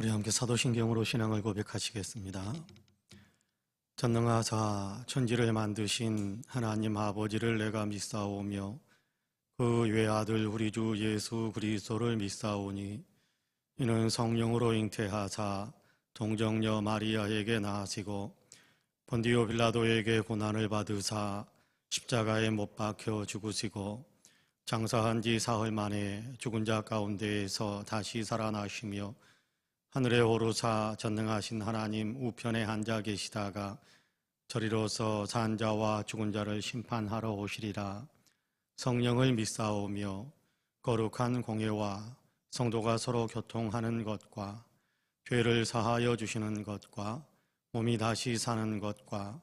우리 함께 사도신경으로 신앙을 고백하시겠습니다. 전능하사 천지를 만드신 하나님 아버지를 내가 믿사오며 그 외아들 우리 주 예수 그리스도를 믿사오니 이는 성령으로 잉태하사 동정녀 마리아에게 나으시고 본디오 빌라도에게 고난을 받으사 십자가에 못 박혀 죽으시고 장사한 지 사흘 만에 죽은 자 가운데에서 다시 살아나시며 하늘에 오르사 전능하신 하나님 우편에 앉아 계시다가 저리로서 산 자와 죽은 자를 심판하러 오시리라. 성령을 믿사오며 거룩한 공예와 성도가 서로 교통하는 것과 죄를 사하여 주시는 것과 몸이 다시 사는 것과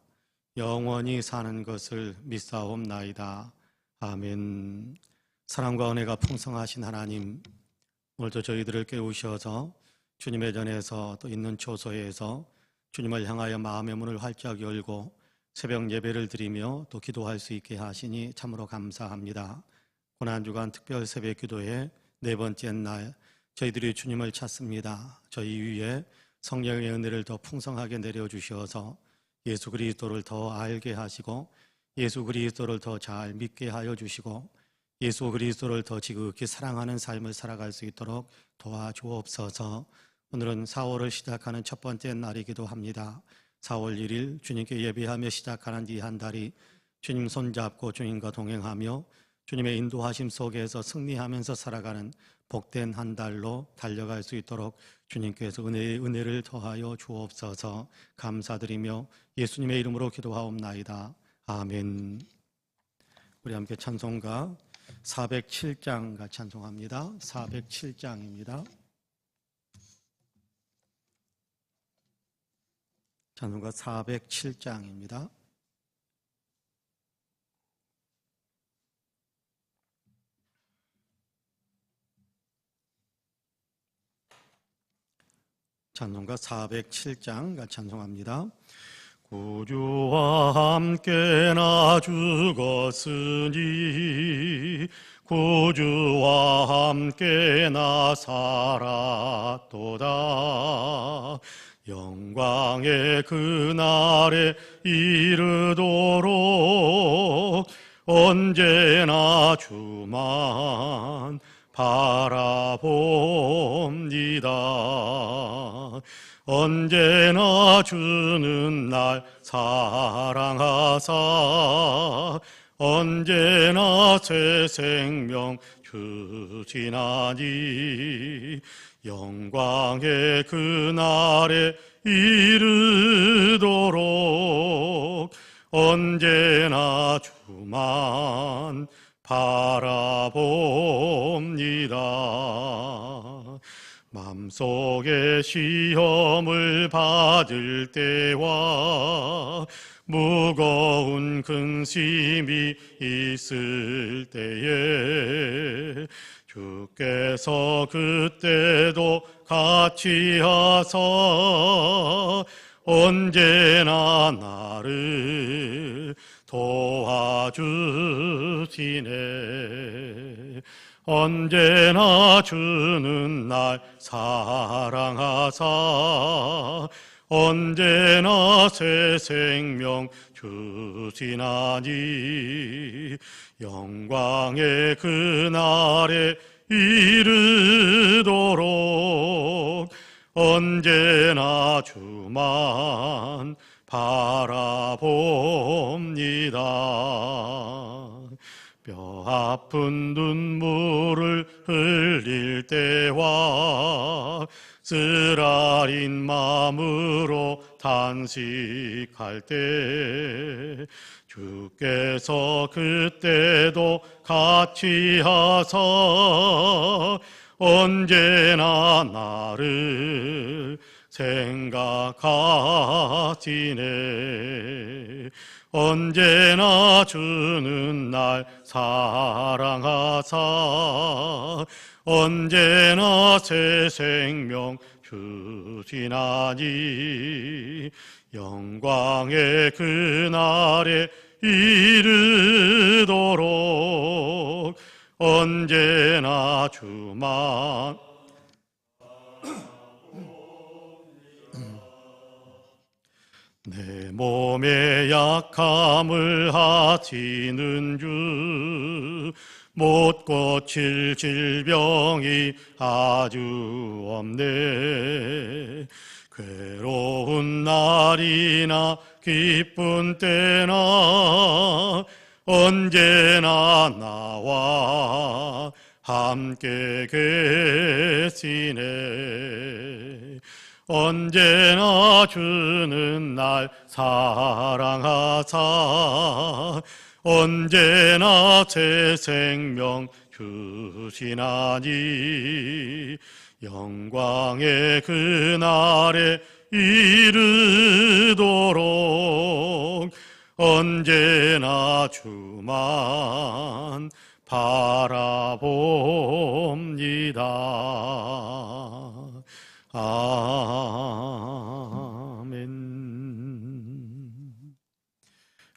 영원히 사는 것을 믿사옵나이다. 아멘. 사랑과 은혜가 풍성하신 하나님, 오늘도 저희들을 깨우셔서 주님의 전에서 또 있는 초소에서 주님을 향하여 마음의 문을 활짝 열고 새벽 예배를 드리며 또 기도할 수 있게 하시니 참으로 감사합니다. 고난주간 특별 새벽 기도회 네 번째 날 저희들이 주님을 찾습니다. 저희 위에 성령의 은혜를 더 풍성하게 내려주셔서 예수 그리스도를 더 알게 하시고 예수 그리스도를 더 잘 믿게 하여 주시고 예수 그리스도를 더 지극히 사랑하는 삶을 살아갈 수 있도록 도와주옵소서. 오늘은 4월을 시작하는 첫 번째 날이기도 합니다. 4월 1일 주님께 예배하며 시작하는 이 한 달이 주님 손잡고 주님과 동행하며 주님의 인도하심 속에서 승리하면서 살아가는 복된 한 달로 달려갈 수 있도록 주님께서 은혜를 더하여 주옵소서. 감사드리며 예수님의 이름으로 기도하옵나이다. 아멘. 우리 함께 찬송가 407장 찬송합니다. 407장입니다. 찬송가 407장입니다. 찬송가 407장 찬송합니다. 구주와 함께 나 죽었으니 구주와 함께 나 살았도다. 영광의 그날에 이르도록 언제나 주만 바라봅니다. 언제나 주는 날 사랑하사 언제나 새 생명 주시나니 영광의 그날에 이르도록 언제나 주만 바라봅니다. 맘속에 시험을 받을 때와 무거운 근심이 있을 때에 주께서 그때도 같이 하사 언제나 나를 도와주시네. 언제나 주는 날 사랑하사 언제나 새 생명 주시나니 영광의 그날에 이르도록 언제나 주만 바라봅니다. 뼈 아픈 눈물을 흘릴 때와 쓰라린 마음으로 탄식할 때 주께서 그때도 같이 하사 언제나 나를 생각하시네. 언제나 주는 날 사랑하사 언제나 새 생명 주시나니 영광의 그날에 이르도록 언제나 주만 내 몸의 약함을 아시는 주, 못 고칠 질병이 아주 없네. 괴로운 날이나 기쁜 때나 언제나 나와 함께 계시네. 언제나 주는 날 사랑하사 언제나 새 생명 주시나니 영광의 그날에 이르도록 언제나 주만 바라봅니다. 아멘.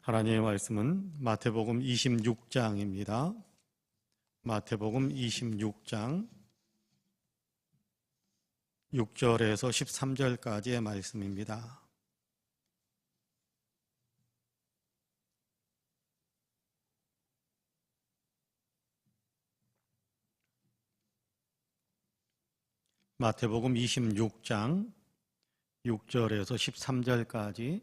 하나님의 말씀은 마태복음 26장입니다. 마태복음 26장 6절에서 13절까지의 말씀입니다. 마태복음 26장 6절에서 13절까지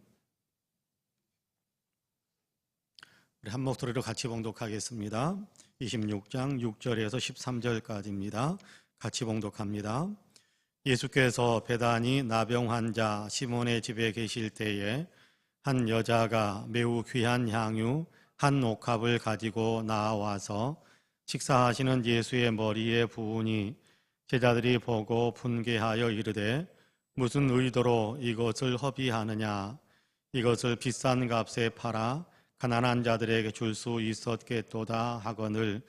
우리 한 목소리로 같이 봉독하겠습니다. 26장 6절에서 13절까지입니다. 같이 봉독합니다. 예수께서 베다니 나병 환자 시몬의 집에 계실 때에 한 여자가 매우 귀한 향유 한 옥합을 가지고 나와서 식사하시는 예수의 머리에 부으니 제자들이 보고 분개하여 이르되 무슨 의도로 이것을 허비하느냐. 이것을 비싼 값에 팔아 가난한 자들에게 줄 수 있었겠도다 하거늘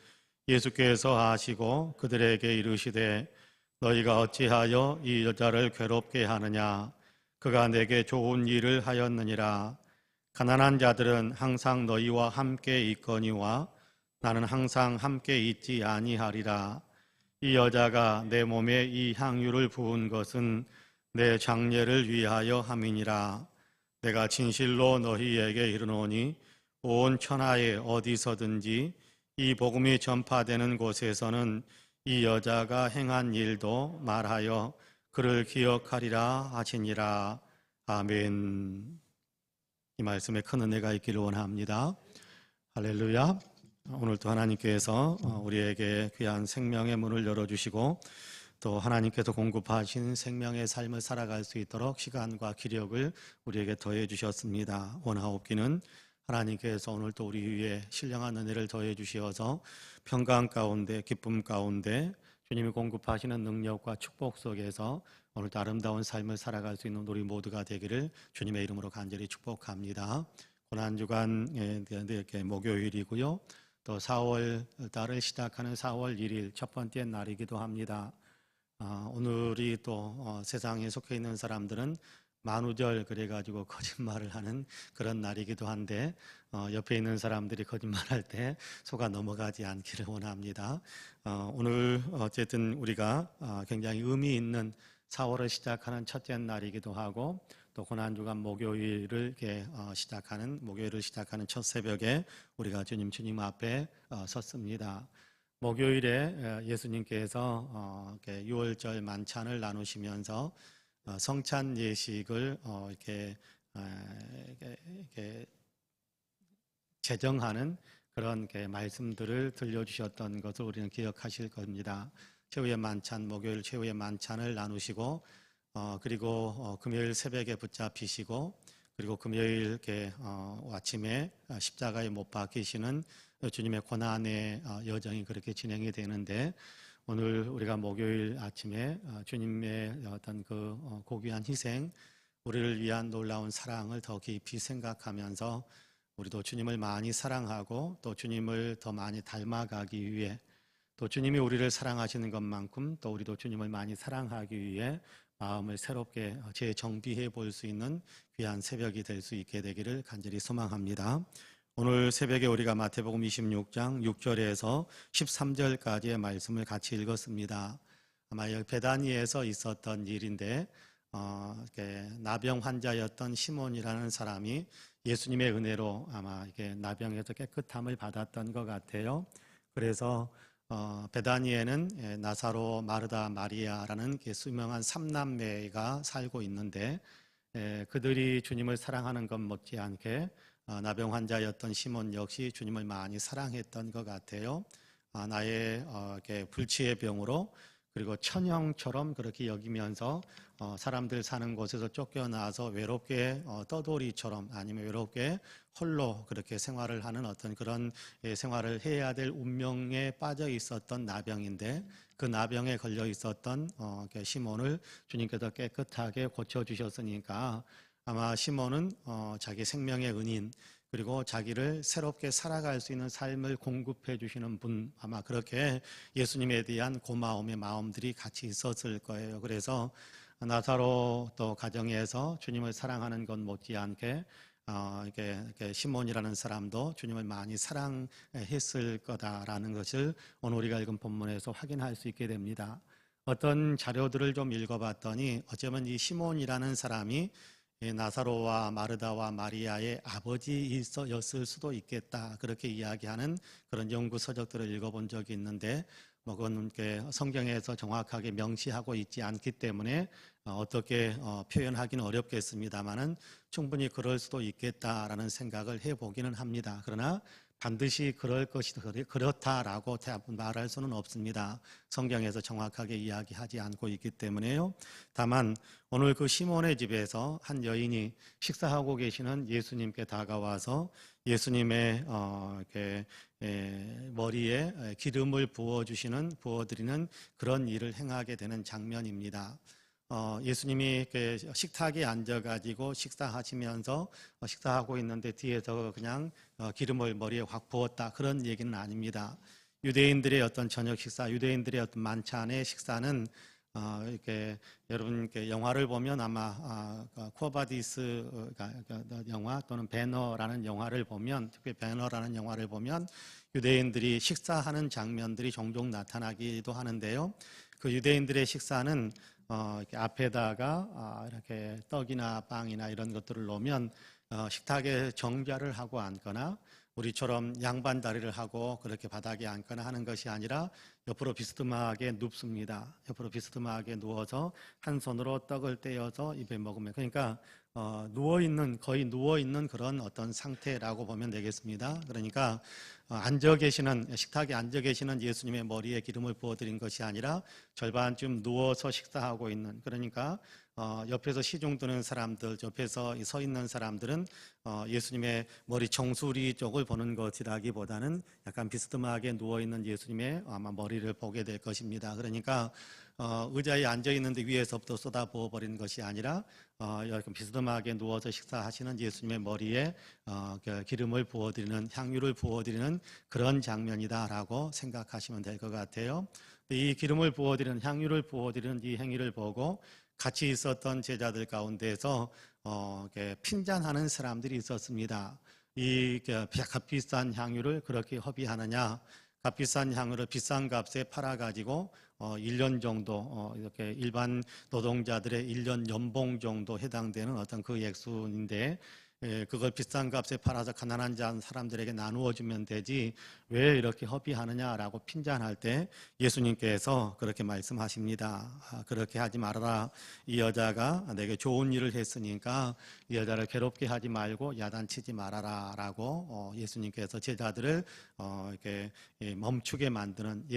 예수께서 하시고 그들에게 이르시되 너희가 어찌하여 이 여자를 괴롭게 하느냐. 그가 내게 좋은 일을 하였느니라. 가난한 자들은 항상 너희와 함께 있거니와 나는 항상 함께 있지 아니하리라. 이 여자가 내 몸에 이 향유를 부은 것은 내 장례를 위하여 함이니라. 내가 진실로 너희에게 이르노니 온 천하에 어디서든지 이 복음이 전파되는 곳에서는 이 여자가 행한 일도 말하여 그를 기억하리라 하시니라. 아멘. 이 말씀에 큰 은혜가 있기를 원합니다. 할렐루야. 오늘도 하나님께서 우리에게 귀한 생명의 문을 열어주시고 또 하나님께서 공급하신 생명의 삶을 살아갈 수 있도록 시간과 기력을 우리에게 더해 주셨습니다. 원하옵기는 하나님께서 오늘도 우리 위에 신령한 은혜를 더해 주시어서 평강 가운데 기쁨 가운데 주님이 공급하시는 능력과 축복 속에서 오늘도 아름다운 삶을 살아갈 수 있는 우리 모두가 되기를 주님의 이름으로 간절히 축복합니다. 고난주간 목요일이고요. 또 4월 달을 시작하는 4월 1일 첫 번째 날이기도 합니다. 오늘이 또 세상에 속해 있는 사람들은 만우절 그래가지고 거짓말을 하는 그런 날이기도 한데 옆에 있는 사람들이 거짓말할 때 속아 넘어가지 않기를 원합니다. 오늘 어쨌든 우리가 굉장히 의미 있는 4월을 시작하는 첫째 날이기도 하고 또 고난주간 목요일을 시작하는 첫 새벽에 우리가 주님 앞에 섰습니다. 목요일에 예수님께서 유월절 만찬을 나누시면서 성찬 예식을 이렇게 제정하는 그런 말씀들을 들려주셨던 것을 우리는 기억하실 겁니다. 최후의 만찬, 목요일 최후의 만찬을 나누시고 그리고 금요일 새벽에 붙잡히시고 그리고 금요일 아침에 십자가에 못 박히시는 주님의 고난의 여정이 그렇게 진행이 되는데 오늘 우리가 목요일 아침에 주님의 어떤 그 고귀한 희생, 우리를 위한 놀라운 사랑을 더 깊이 생각하면서 우리도 주님을 많이 사랑하고 또 주님을 더 많이 닮아가기 위해 또 주님이 우리를 사랑하시는 것만큼 또 우리도 주님을 많이 사랑하기 위해 마음을 새롭게 재정비해 볼 수 있는 귀한 새벽이 될 수 있게 되기를 간절히 소망합니다. 오늘 새벽에 우리가 마태복음 26장 6절에서 13절까지의 말씀을 같이 읽었습니다. 아마 베다니에서 있었던 일인데 이렇게 나병 환자였던 시몬이라는 사람이 예수님의 은혜로 아마 이게 나병에서 깨끗함을 받았던 것 같아요. 그래서 베다니에는 나사로, 마르다, 마리아라는 수명한 삼남매가 살고 있는데 그들이 주님을 사랑하는 것 못지않게 나병 환자였던 시몬 역시 주님을 많이 사랑했던 것 같아요. 나의 이렇게 불치의 병으로 그리고 천형처럼 그렇게 여기면서 사람들 사는 곳에서 쫓겨나서 외롭게 떠돌이처럼 아니면 외롭게 홀로 그렇게 생활을 하는 어떤 그런 생활을 해야 될 운명에 빠져 있었던 나병인데 그 나병에 걸려 있었던 시몬을 주님께서 깨끗하게 고쳐주셨으니까 아마 시몬은 자기 생명의 은인 그리고 자기를 새롭게 살아갈 수 있는 삶을 공급해 주시는 분 아마 그렇게 예수님에 대한 고마움의 마음들이 같이 있었을 거예요. 그래서 나사로 또 가정에서 주님을 사랑하는 것 못지않게 이렇게 시몬이라는 사람도 주님을 많이 사랑했을 거다라는 것을 오늘 우리가 읽은 본문에서 확인할 수 있게 됩니다. 어떤 자료들을 좀 읽어봤더니 어쩌면 이 시몬이라는 사람이 나사로와 마르다와 마리아의 아버지였을 수도 있겠다 그렇게 이야기하는 그런 연구 서적들을 읽어본 적이 있는데 그건 성경에서 정확하게 명시하고 있지 않기 때문에 어떻게 표현하기는 어렵겠습니다만은 충분히 그럴 수도 있겠다라는 생각을 해보기는 합니다. 그러나 반드시 그럴 것이다 그렇다라고 말할 수는 없습니다. 성경에서 정확하게 이야기하지 않고 있기 때문에요. 다만 오늘 그 시몬의 집에서 한 여인이 식사하고 계시는 예수님께 다가와서 예수님의 이렇게 머리에 기름을 부어드리는 그런 일을 행하게 되는 장면입니다. 예수님이 식탁에 앉아가지고 식사하시면서 식사하고 있는데 뒤에서 그냥 기름을 머리에 확 부었다 그런 얘기는 아닙니다. 유대인들의 어떤 저녁 식사, 유대인들의 어떤 만찬의 식사는 이렇게 여러분 영화를 보면 아마 쿠어바디스 영화 또는 배너라는 영화를 보면 특히 배너라는 영화를 보면 유대인들이 식사하는 장면들이 종종 나타나기도 하는데요. 그 유대인들의 식사는 이렇게 앞에다가 이렇게 떡이나 빵이나 이런 것들을 놓으면 식탁에 정자를 하고 앉거나 우리처럼 양반다리를 하고 그렇게 바닥에 앉거나 하는 것이 아니라 옆으로 비스듬하게 눕습니다. 옆으로 비스듬하게 누워서 한 손으로 떡을 떼어서 입에 먹으면 그러니까 거의 누워있는 그런 어떤 상태라고 보면 되겠습니다. 그러니까 식탁에 앉아 계시는 예수님의 머리에 기름을 부어드린 것이 아니라 절반쯤 누워서 식사하고 있는 그러니까 옆에서 시중 드는 사람들, 옆에서 서 있는 사람들은 예수님의 머리 정수리 쪽을 보는 것이라기보다는 약간 비스듬하게 누워있는 예수님의 아마 머리를 보게 될 것입니다. 그러니까 의자에 앉아 있는데 위에서부터 쏟아 부어버리는 것이 아니라 이렇게 비스듬하게 누워서 식사하시는 예수님의 머리에 기름을 부어드리는 향유를 부어드리는 그런 장면이다라고 생각하시면 될 것 같아요. 이 기름을 부어드리는 향유를 부어드리는 이 행위를 보고 같이 있었던 제자들 가운데서 핀잔하는 사람들이 있었습니다. 이 값비싼 향유를 그렇게 허비하느냐? 값비싼 향유를 비싼 값에 팔아가지고 1년 정도 이렇게 일반 노동자들의 1년 연봉 정도 해당되는 어떤 그 액수인데 그걸 비싼 값에 팔아서 가난한 사람들에게 나누어 주면 되지 왜 이렇게 허비하느냐라고 핀잔할 때 예수님께서 그렇게 말씀하십니다. 그렇게 하지 말아라. 이 여자가 내게 좋은 일을 했으니까 이 여자를 괴롭게 하지 말고 야단치지 말아라라고 예수님께서 제자들을 이렇게 멈추게 만드는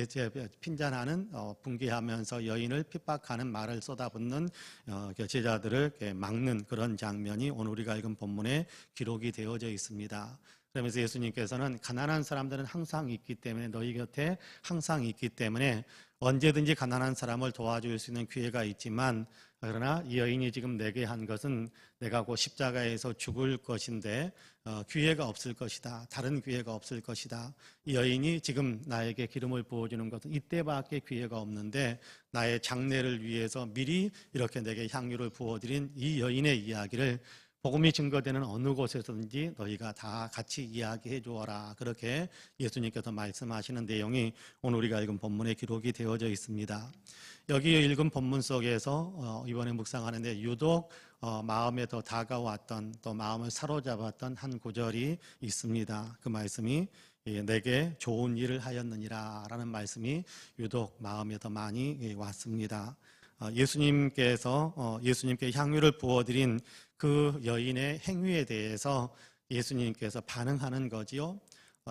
핀잔하는 분개하면서 여인을 핍박하는 말을 쏟아붓는 제자들을 막는 그런 장면이 오늘 우리가 읽은 본문에 기록이 되어져 있습니다. 그러면서 예수님께서는 가난한 사람들은 항상 있기 때문에 너희 곁에 항상 있기 때문에 언제든지 가난한 사람을 도와줄 수 있는 기회가 있지만 그러나 이 여인이 지금 내게 한 것은 내가 곧 십자가에서 죽을 것인데 기회가 없을 것이다. 다른 기회가 없을 것이다. 이 여인이 지금 나에게 기름을 부어주는 것은 이때밖에 기회가 없는데 나의 장례를 위해서 미리 이렇게 내게 향유를 부어드린 이 여인의 이야기를 복음이 증거되는 어느 곳에서든지 너희가 다 같이 이야기해 주어라. 그렇게 예수님께서 말씀하시는 내용이 오늘 우리가 읽은 본문에 기록이 되어져 있습니다. 여기 읽은 본문 속에서 이번에 묵상하는데 유독 마음에 더 다가왔던, 또 마음을 사로잡았던 한 구절이 있습니다. 그 말씀이 내게 좋은 일을 하였느니라 라는 말씀이 유독 마음에 더 많이 왔습니다. 예수님께 향유를 부어드린 그 여인의 행위에 대해서 예수님께서 반응하는 거지요.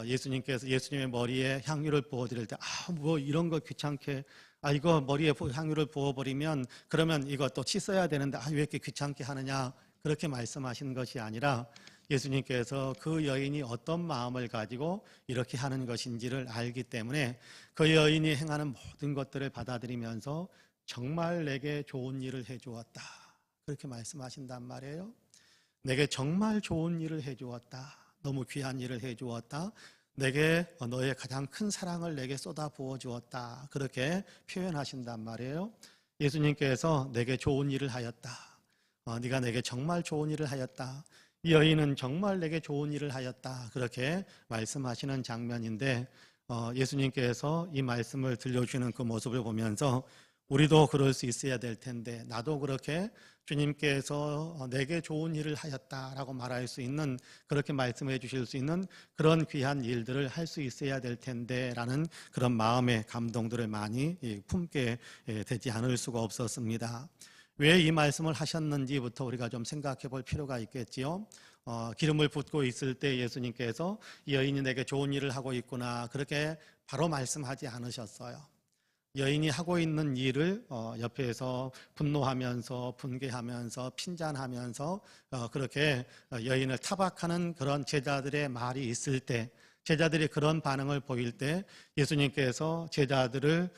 예수님의 머리에 향유를 부어드릴 때, 뭐 이런 거 귀찮게, 이거 머리에 향유를 부어버리면 그러면 이거 또 씻어야 되는데, 왜 이렇게 귀찮게 하느냐, 그렇게 말씀하시는 것이 아니라 예수님께서 그 여인이 어떤 마음을 가지고 이렇게 하는 것인지를 알기 때문에 그 여인이 행하는 모든 것들을 받아들이면서 정말 내게 좋은 일을 해주었다, 그렇게 말씀하신단 말이에요. 내게 정말 좋은 일을 해주었다, 너무 귀한 일을 해주었다, 내게 너의 가장 큰 사랑을 내게 쏟아 부어 주었다, 그렇게 표현하신단 말이에요. 예수님께서 내게 좋은 일을 하였다, 네가 내게 정말 좋은 일을 하였다, 이 여인은 정말 내게 좋은 일을 하였다, 그렇게 말씀하시는 장면인데, 예수님께서 이 말씀을 들려주시는 그 모습을 보면서 우리도 그럴 수 있어야 될 텐데, 나도 그렇게 주님께서 내게 좋은 일을 하였다라고 말할 수 있는, 그렇게 말씀해 주실 수 있는 그런 귀한 일들을 할 수 있어야 될 텐데 라는 그런 마음의 감동들을 많이 품게 되지 않을 수가 없었습니다. 왜 이 말씀을 하셨는지부터 우리가 좀 생각해 볼 필요가 있겠지요. 기름을 붓고 있을 때 예수님께서 이 여인이 내게 좋은 일을 하고 있구나, 그렇게 바로 말씀하지 않으셨어요. 여인이 하고 있는 일을 옆에서 분노하면서 분개하면서 핀잔하면서 그렇게 여인을 타박하는 그런 제자들의 말이 있을 때, 제자들이 그런 반응을 보일 때 예수님께서 제자들을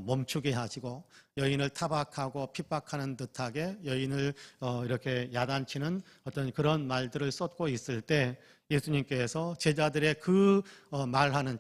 멈추게 하시고 여인을 타박하고 핍박하는 듯하게 여인을 이렇게 야단치는 어떤 그런 말들을 쏟고 있을 때 예수님께서 제자들의 그 말하는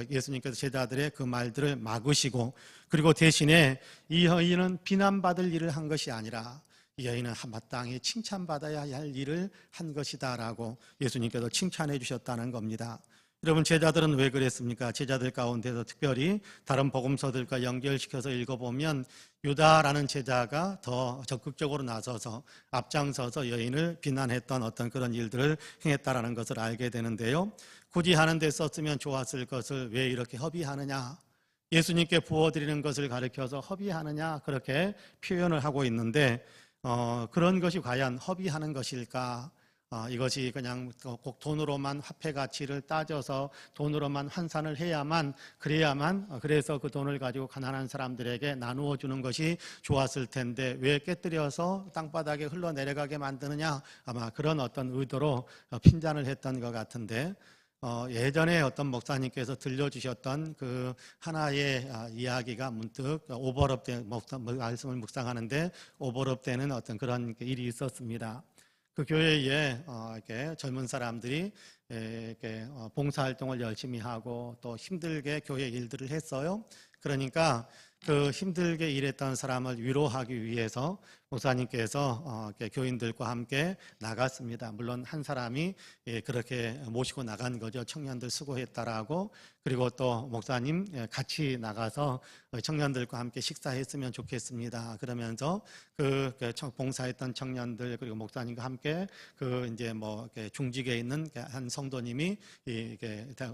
예수님께서 제자들의 그 말들을 막으시고, 그리고 대신에 이 여인은 비난받을 일을 한 것이 아니라 이 여인은 마땅히 칭찬받아야 할 일을 한 것이다라고 예수님께서 칭찬해 주셨다는 겁니다. 여러분, 제자들은 왜 그랬습니까? 제자들 가운데서 특별히 다른 복음서들과 연결시켜서 읽어보면 유다라는 제자가 더 적극적으로 나서서 앞장서서 여인을 비난했던 어떤 그런 일들을 행했다라는 것을 알게 되는데요. 굳이 하는 데 썼으면 좋았을 것을 왜 이렇게 허비하느냐, 예수님께 부어드리는 것을 가리켜서 허비하느냐, 그렇게 표현을 하고 있는데 그런 것이 과연 허비하는 것일까? 이것이 그냥 꼭 돈으로만 화폐 가치를 따져서 돈으로만 환산을 그래서 그 돈을 가지고 가난한 사람들에게 나누어 주는 것이 좋았을 텐데 왜 깨뜨려서 땅바닥에 흘러내려가게 만드느냐, 아마 그런 어떤 의도로 핀잔을 했던 것 같은데, 예전에 어떤 목사님께서 들려주셨던 그 하나의 이야기가 문득 오버랩된 말씀을 묵상하는데 오버랩되는 어떤 그런 일이 있었습니다. 그 교회에 이렇게 젊은 사람들이 이렇게 봉사활동을 열심히 하고 또 힘들게 교회 일들을 했어요. 그러니까 그 힘들게 일했던 사람을 위로하기 위해서 목사님께서 교인들과 함께 나갔습니다. 물론 한 사람이 그렇게 모시고 나간 거죠. 청년들 수고했다라고. 그리고 또 목사님 같이 나가서 청년들과 함께 식사했으면 좋겠습니다. 그러면서 그 봉사했던 청년들 그리고 목사님과 함께 그 이제 뭐 중직에 있는 한 성도님이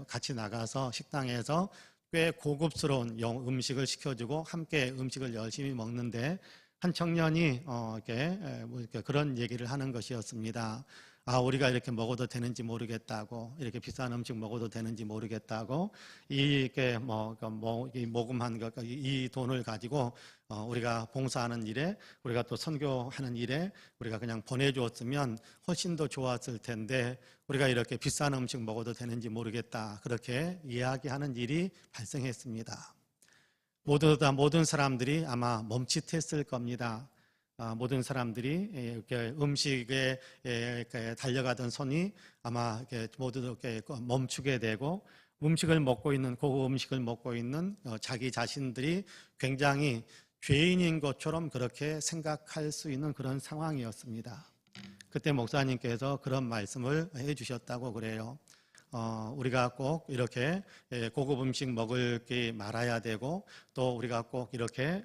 같이 나가서 식당에서 꽤 고급스러운 음식을 시켜주고 함께 음식을 열심히 먹는데 한 청년이 이렇게 그런 얘기를 하는 것이었습니다. 우리가 이렇게 먹어도 되는지 모르겠다고, 이렇게 비싼 음식 먹어도 되는지 모르겠다고, 모금한 것, 이 돈을 가지고 우리가 봉사하는 일에, 우리가 또 선교하는 일에 우리가 그냥 보내주었으면 훨씬 더 좋았을 텐데 우리가 이렇게 비싼 음식 먹어도 되는지 모르겠다, 그렇게 이야기하는 일이 발생했습니다. 모든 사람들이 아마 멈칫했을 겁니다. 모든 사람들이 이렇게 음식에 달려가던 손이 아마 모두 이렇게 멈추게 되고, 고급 음식을 먹고 있는 자기 자신들이 굉장히 죄인인 것처럼 그렇게 생각할 수 있는 그런 상황이었습니다. 그때 목사님께서 그런 말씀을 해주셨다고 그래요. 우리가 꼭 이렇게 고급 음식 먹을 게 말아야 되고, 또 우리가 꼭 이렇게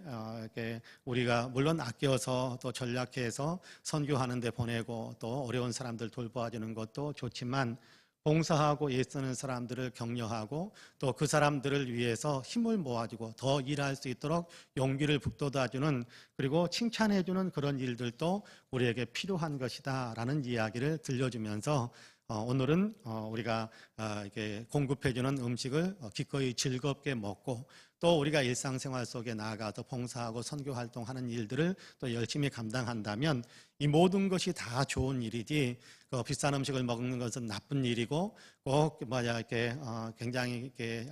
우리가 물론 아껴서 또 전략해서 선교하는 데 보내고 또 어려운 사람들 돌보아주는 것도 좋지만, 봉사하고 애쓰는 사람들을 격려하고 또 그 사람들을 위해서 힘을 모아주고 더 일할 수 있도록 용기를 북돋아주는, 그리고 칭찬해주는 그런 일들도 우리에게 필요한 것이다 라는 이야기를 들려주면서 오늘은 우리가 이렇게 공급해주는 음식을 기꺼이 즐겁게 먹고, 또 우리가 일상생활 속에 나아가서 봉사하고 선교활동하는 일들을 또 열심히 감당한다면 이 모든 것이 다 좋은 일이지, 비싼 음식을 먹는 것은 나쁜 일이고, 꼭 이렇게 굉장히 이렇게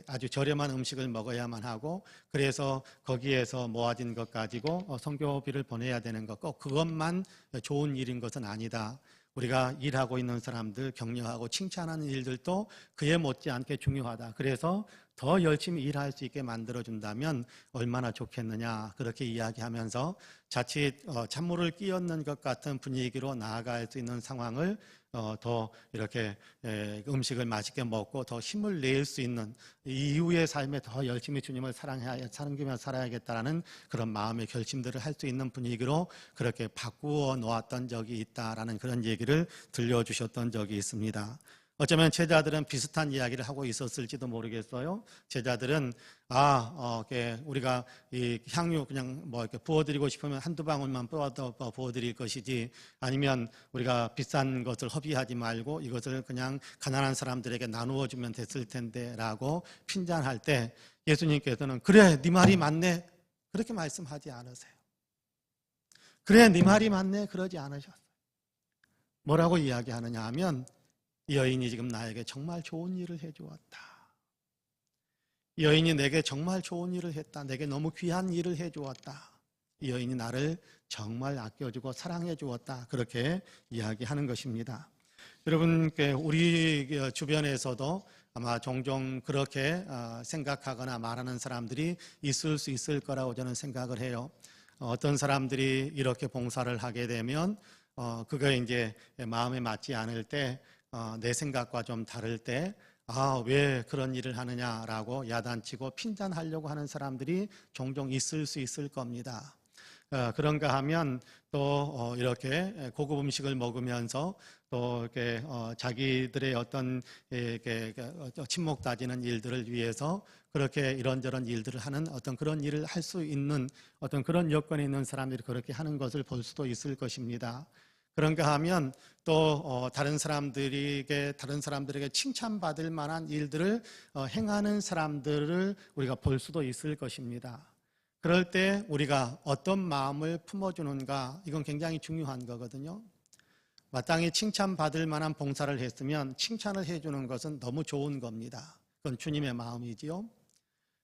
아주 저렴한 음식을 먹어야만 하고, 그래서 거기에서 모아진 것 가지고 선교비를 보내야 되는 것, 꼭 그것만 좋은 일인 것은 아니다. 우리가 일하고 있는 사람들 격려하고 칭찬하는 일들도 그에 못지않게 중요하다. 그래서 더 열심히 일할 수 있게 만들어준다면 얼마나 좋겠느냐, 그렇게 이야기하면서 자칫 찬물을 끼얹는 것 같은 분위기로 나아갈 수 있는 상황을 더 이렇게 음식을 맛있게 먹고 더 힘을 낼 수 있는 이후의 삶에 더 열심히 주님을 사랑하며 살아야겠다라는 그런 마음의 결심들을 할 수 있는 분위기로 그렇게 바꾸어 놓았던 적이 있다라는 그런 얘기를 들려주셨던 적이 있습니다. 어쩌면 제자들은 비슷한 이야기를 하고 있었을지도 모르겠어요. 제자들은 우리가 이 향유 그냥 이렇게 부어드리고 싶으면 한두 방울만 부어드릴 것이지, 아니면 우리가 비싼 것을 허비하지 말고 이것을 그냥 가난한 사람들에게 나누어 주면 됐을 텐데라고 핀잔할 때, 예수님께서는 그래 네 말이 맞네 그렇게 말씀하지 않으세요. 그래 네 말이 맞네 그러지 않으셨어요. 뭐라고 이야기하느냐 하면, 이 여인이 지금 나에게 정말 좋은 일을 해주었다. 이 여인이 내게 정말 좋은 일을 했다. 내게 너무 귀한 일을 해주었다. 이 여인이 나를 정말 아껴주고 사랑해 주었다. 그렇게 이야기하는 것입니다. 여러분, 우리 주변에서도 아마 종종 그렇게 생각하거나 말하는 사람들이 있을 수 있을 거라고 저는 생각을 해요. 어떤 사람들이 이렇게 봉사를 하게 되면 그거 이제 마음에 맞지 않을 때, 내 생각과 좀 다를 때, 왜 그런 일을 하느냐라고 야단치고 핀잔하려고 하는 사람들이 종종 있을 수 있을 겁니다. 그런가 하면 또 이렇게 고급 음식을 먹으면서 또 이렇게 자기들의 어떤 친목 다지는 일들을 위해서 그렇게 이런저런 일들을 하는 어떤 그런 일을 할 수 있는 어떤 그런 여건에 있는 사람들이 그렇게 하는 것을 볼 수도 있을 것입니다. 그런가 하면 또 다른 사람들에게 칭찬받을 만한 일들을 행하는 사람들을 우리가 볼 수도 있을 것입니다. 그럴 때 우리가 어떤 마음을 품어주는가, 이건 굉장히 중요한 거거든요. 마땅히 칭찬받을 만한 봉사를 했으면 칭찬을 해주는 것은 너무 좋은 겁니다. 그건 주님의 마음이지요.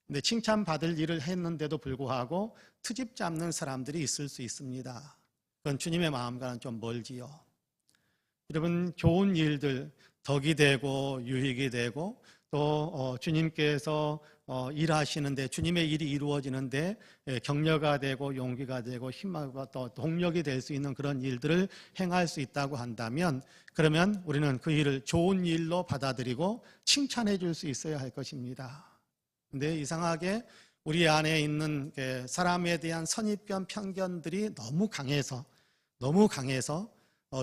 근데 칭찬받을 일을 했는데도 불구하고 트집 잡는 사람들이 있을 수 있습니다. 그건 주님의 마음과는 좀 멀지요. 여러분, 좋은 일들, 덕이 되고 유익이 되고 또 주님께서 일하시는데, 주님의 일이 이루어지는데 격려가 되고 용기가 되고 힘과 또 동력이 될 수 있는 그런 일들을 행할 수 있다고 한다면, 그러면 우리는 그 일을 좋은 일로 받아들이고 칭찬해 줄 수 있어야 할 것입니다. 근데 이상하게 우리 안에 있는 사람에 대한 선입견, 편견들이 너무 강해서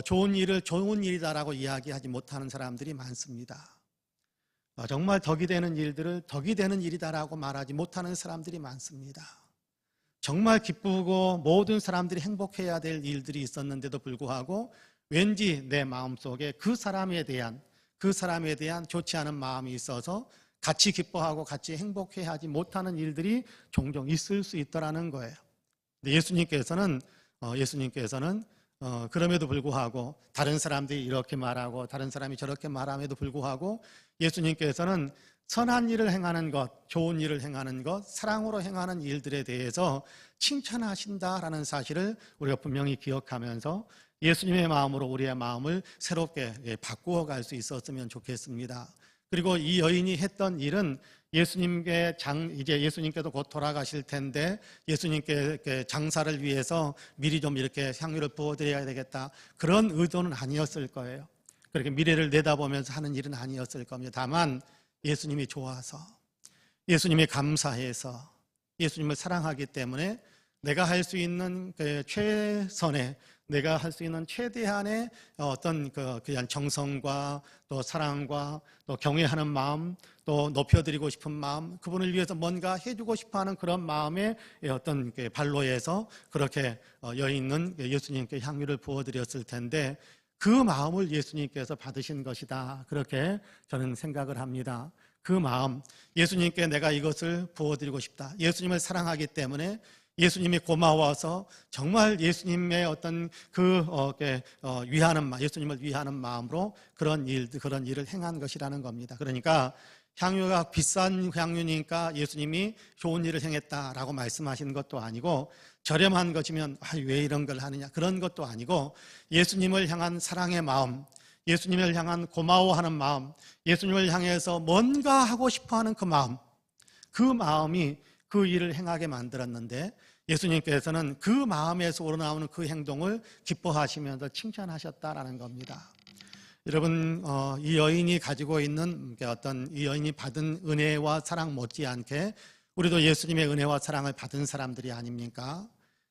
좋은 일을 좋은 일이다라고 이야기하지 못하는 사람들이 많습니다. 정말 덕이 되는 일들을 덕이 되는 일이다라고 말하지 못하는 사람들이 많습니다. 정말 기쁘고 모든 사람들이 행복해야 될 일들이 있었는데도 불구하고 왠지 내 마음속에 그 사람에 대한 좋지 않은 마음이 있어서 같이 기뻐하고 같이 행복해하지 못하는 일들이 종종 있을 수 있더라는 거예요. 근데 예수님께서는 그럼에도 불구하고 다른 사람들이 이렇게 말하고 다른 사람이 저렇게 말함에도 불구하고 예수님께서는 선한 일을 행하는 것, 좋은 일을 행하는 것, 사랑으로 행하는 일들에 대해서 칭찬하신다라는 사실을 우리가 분명히 기억하면서 예수님의 마음으로 우리의 마음을 새롭게 바꾸어 갈 수 있었으면 좋겠습니다. 그리고 이 여인이 했던 일은 이제 예수님께도 곧 돌아가실 텐데 예수님께 장사를 위해서 미리 좀 이렇게 향유를 부어드려야 되겠다, 그런 의도는 아니었을 거예요. 그렇게 미래를 내다보면서 하는 일은 아니었을 겁니다. 다만 예수님이 좋아서, 예수님이 감사해서, 예수님을 사랑하기 때문에 내가 할 수 있는 그 최선의, 내가 할 수 있는 최대한의 어떤 그냥 정성과 또 사랑과 또 경외하는 마음, 또 높여드리고 싶은 마음, 그분을 위해서 뭔가 해주고 싶어하는 그런 마음의 어떤 발로에서 그렇게 여인은 예수님께 향유를 부어드렸을 텐데 그 마음을 예수님께서 받으신 것이다, 그렇게 저는 생각을 합니다. 그 마음, 예수님께 내가 이것을 부어드리고 싶다, 예수님을 사랑하기 때문에 예수님이 고마워서 정말 예수님의 어떤 예수님을 위하는 마음으로 그런 일을 행한 것이라는 겁니다. 그러니까 향유가 비싼 향유니까 예수님이 좋은 일을 행했다라고 말씀하시는 것도 아니고, 저렴한 것이면 왜 이런 걸 하느냐, 그런 것도 아니고, 예수님을 향한 사랑의 마음, 예수님을 향한 고마워하는 마음, 예수님을 향해서 뭔가 하고 싶어하는 그 마음이 그 일을 행하게 만들었는데, 예수님께서는 그 마음에서 우러나오는 그 행동을 기뻐하시면서 칭찬하셨다라는 겁니다. 여러분, 이 여인이 가지고 있는 이 여인이 받은 은혜와 사랑 못지않게 우리도 예수님의 은혜와 사랑을 받은 사람들이 아닙니까?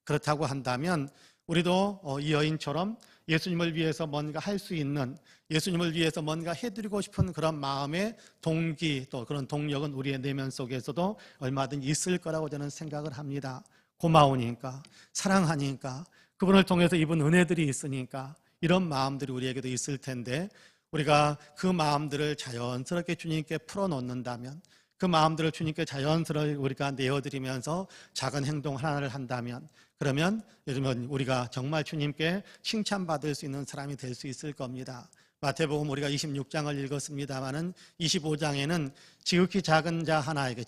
그렇다고 한다면 우리도 이 여인처럼 예수님을 위해서 뭔가 할 수 있는, 예수님을 위해서 뭔가 해드리고 싶은 그런 마음의 동기, 또 그런 동력은 우리의 내면 속에서도 얼마든지 있을 거라고 저는 생각을 합니다. 고마우니까, 사랑하니까, 그분을 통해서 입은 은혜들이 있으니까 이런 마음들이 우리에게도 있을 텐데, 우리가 그 마음들을 자연스럽게 주님께 풀어놓는다면, 그 마음들을 주님께 자연스럽게 우리가 내어드리면서 작은 행동 하나를 한다면, 그러면 요즘은 우리가 정말 주님께 칭찬받을 수 있는 사람이 될 수 있을 겁니다. 마태복음 우리가 26장을 읽었습니다마는 25장에는 지극히 작은 자 하나에게,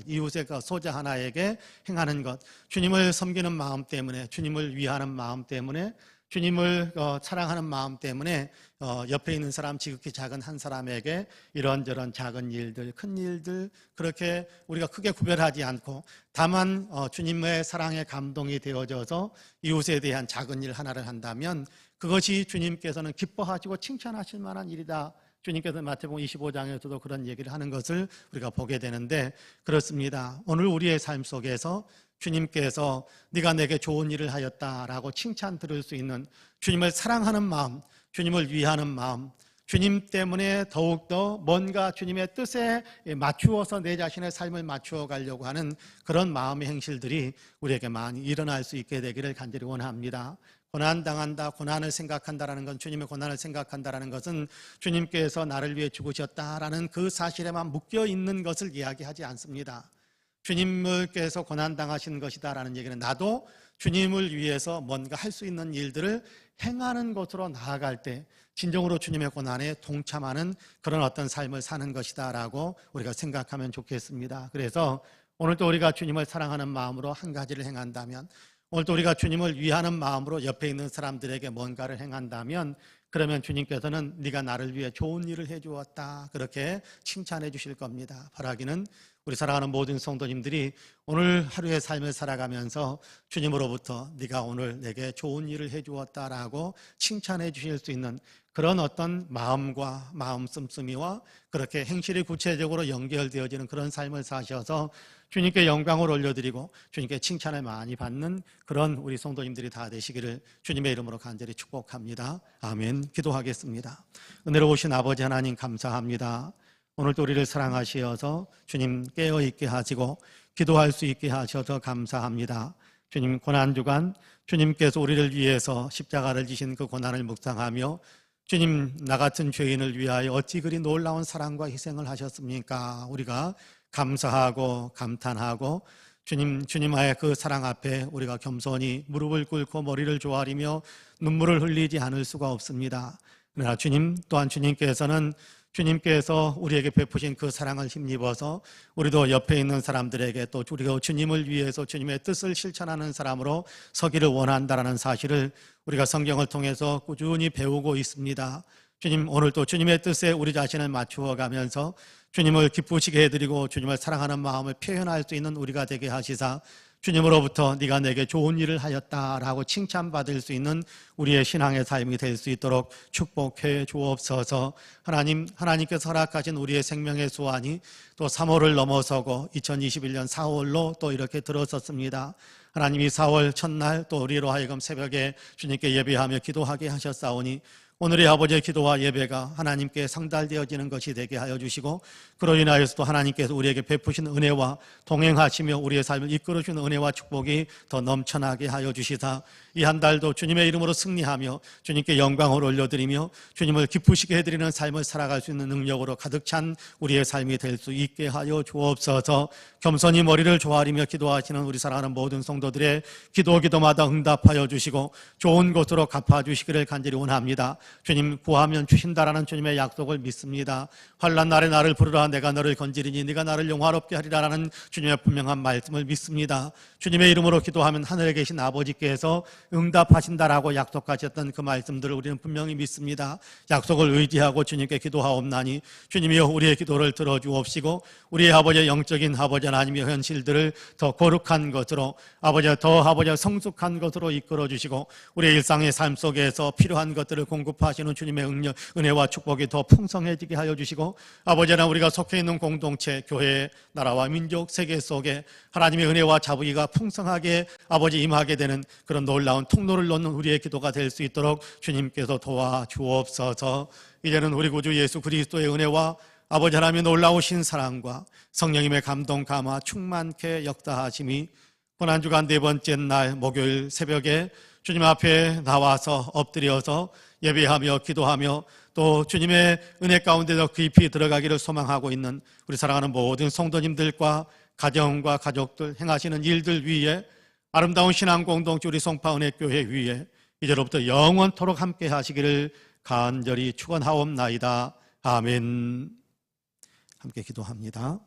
이웃의 소자 하나에게 행하는 것, 주님을 섬기는 마음 때문에, 주님을 위하는 마음 때문에, 주님을 사랑하는 마음 때문에 옆에 있는 사람, 지극히 작은 한 사람에게 이런저런 작은 일들, 큰 일들, 그렇게 우리가 크게 구별하지 않고 다만 주님의 사랑에 감동이 되어져서 이웃에 대한 작은 일 하나를 한다면 그것이 주님께서는 기뻐하시고 칭찬하실 만한 일이다. 주님께서 마태복음 25장에서도 그런 얘기를 하는 것을 우리가 보게 되는데, 그렇습니다. 오늘 우리의 삶 속에서 주님께서 네가 내게 좋은 일을 하였다라고 칭찬 들을 수 있는, 주님을 사랑하는 마음, 주님을 위하는 마음, 주님 때문에 더욱더 뭔가 주님의 뜻에 맞추어서 내 자신의 삶을 맞추어 가려고 하는 그런 마음의 행실들이 우리에게 많이 일어날 수 있게 되기를 간절히 원합니다. 고난당한다, 고난을 생각한다라는 건, 주님의 고난을 생각한다라는 것은 주님께서 나를 위해 죽으셨다라는 그 사실에만 묶여 있는 것을 이야기하지 않습니다. 주님께서 고난당하신 것이다라는 얘기는 나도 주님을 위해서 뭔가 할 수 있는 일들을 행하는 것으로 나아갈 때 진정으로 주님의 고난에 동참하는 그런 어떤 삶을 사는 것이다라고 우리가 생각하면 좋겠습니다. 그래서 오늘도 우리가 주님을 사랑하는 마음으로 한 가지를 행한다면, 오늘도 우리가 주님을 위하는 마음으로 옆에 있는 사람들에게 뭔가를 행한다면, 그러면 주님께서는 네가 나를 위해 좋은 일을 해주었다, 그렇게 칭찬해 주실 겁니다. 바라기는 우리 사랑하는 모든 성도님들이 오늘 하루의 삶을 살아가면서 주님으로부터 네가 오늘 내게 좋은 일을 해주었다라고 칭찬해 주실 수 있는 그런 어떤 마음과 마음 씀씀이와 그렇게 행실이 구체적으로 연결되어지는 그런 삶을 사셔서 주님께 영광을 올려드리고 주님께 칭찬을 많이 받는 그런 우리 성도님들이 다 되시기를 주님의 이름으로 간절히 축복합니다. 아멘. 기도하겠습니다. 은혜로우신 아버지 하나님, 감사합니다. 오늘도 우리를 사랑하시어서 주님 깨어있게 하시고 기도할 수 있게 하셔서 감사합니다. 주님, 고난주간 주님께서 우리를 위해서 십자가를 지신 그 고난을 묵상하며 주님, 나 같은 죄인을 위하여 어찌 그리 놀라운 사랑과 희생을 하셨습니까? 우리가 감사하고 감탄하고 주님의 그 사랑 앞에 우리가 겸손히 무릎을 꿇고 머리를 조아리며 눈물을 흘리지 않을 수가 없습니다. 그러나 주님 또한 주님께서 우리에게 베푸신 그 사랑을 힘입어서 우리도 옆에 있는 사람들에게 또 우리가 주님을 위해서 주님의 뜻을 실천하는 사람으로 서기를 원한다라는 사실을 우리가 성경을 통해서 꾸준히 배우고 있습니다. 주님, 오늘도 주님의 뜻에 우리 자신을 맞추어 가면서 주님을 기쁘시게 해드리고 주님을 사랑하는 마음을 표현할 수 있는 우리가 되게 하시사 주님으로부터 네가 내게 좋은 일을 하였다라고 칭찬받을 수 있는 우리의 신앙의 삶이 될 수 있도록 축복해 주옵소서. 하나님께서 허락하신 우리의 생명의 수완이 또 3월을 넘어서고 2021년 4월로 또 이렇게 들어섰습니다. 하나님이 4월 첫날 또 우리로 하여금 새벽에 주님께 예배하며 기도하게 하셨사오니 오늘의 아버지의 기도와 예배가 하나님께 상달되어지는 것이 되게 하여 주시고 그로 인하여서도 하나님께서 우리에게 베푸신 은혜와 동행하시며 우리의 삶을 이끌어주는 은혜와 축복이 더 넘쳐나게 하여 주시사 이 한 달도 주님의 이름으로 승리하며 주님께 영광을 올려드리며 주님을 기쁘시게 해드리는 삶을 살아갈 수 있는 능력으로 가득 찬 우리의 삶이 될 수 있게 하여 주옵소서. 겸손히 머리를 조아리며 기도하시는 우리 사랑하는 모든 성도들의 기도마다 응답하여 주시고 좋은 것으로 갚아주시기를 간절히 원합니다. 주님, 구하면 주신다라는 주님의 약속을 믿습니다. 환난 날에 나를 부르라 내가 너를 건지리니 네가 나를 영화롭게 하리라라는 주님의 분명한 말씀을 믿습니다. 주님의 이름으로 기도하면 하늘에 계신 아버지께서 응답하신다라고 약속하셨던 그 말씀들을 우리는 분명히 믿습니다. 약속을 의지하고 주님께 기도하옵나니 주님이여 우리의 기도를 들어주옵시고 우리의 아버지의 영적인 아버지 하나님의 현실들을 더 거룩한 것으로 아버지 성숙한 것으로 이끌어 주시고 우리의 일상의 삶 속에서 필요한 것들을 공급하시는 주님의 은혜와 축복이 더 풍성해지게 하여 주시고 아버지 하나님 우리가 속해 있는 공동체, 교회, 나라와 민족, 세계 속에 하나님의 은혜와 자부기가 풍성하게 아버지 임하게 되는 그런 놀라운 통로를 놓는 우리의 기도가 될 수 있도록 주님께서 도와주옵소서. 이제는 우리 구주 예수 그리스도의 은혜와 아버지 하나님의 놀라우신 사랑과 성령님의 감동 감화 충만케 역사하심이 고난주간 네 번째 날 목요일 새벽에 주님 앞에 나와서 엎드려서 예배하며 기도하며 또 주님의 은혜 가운데 더 깊이 들어가기를 소망하고 있는 우리 사랑하는 모든 성도님들과 가정과 가족들 행하시는 일들 위에 아름다운 신앙 공동체 우리 송파은혜교회 위에 이제로부터 영원토록 함께 하시기를 간절히 축원하옵나이다. 아멘. 함께 기도합니다.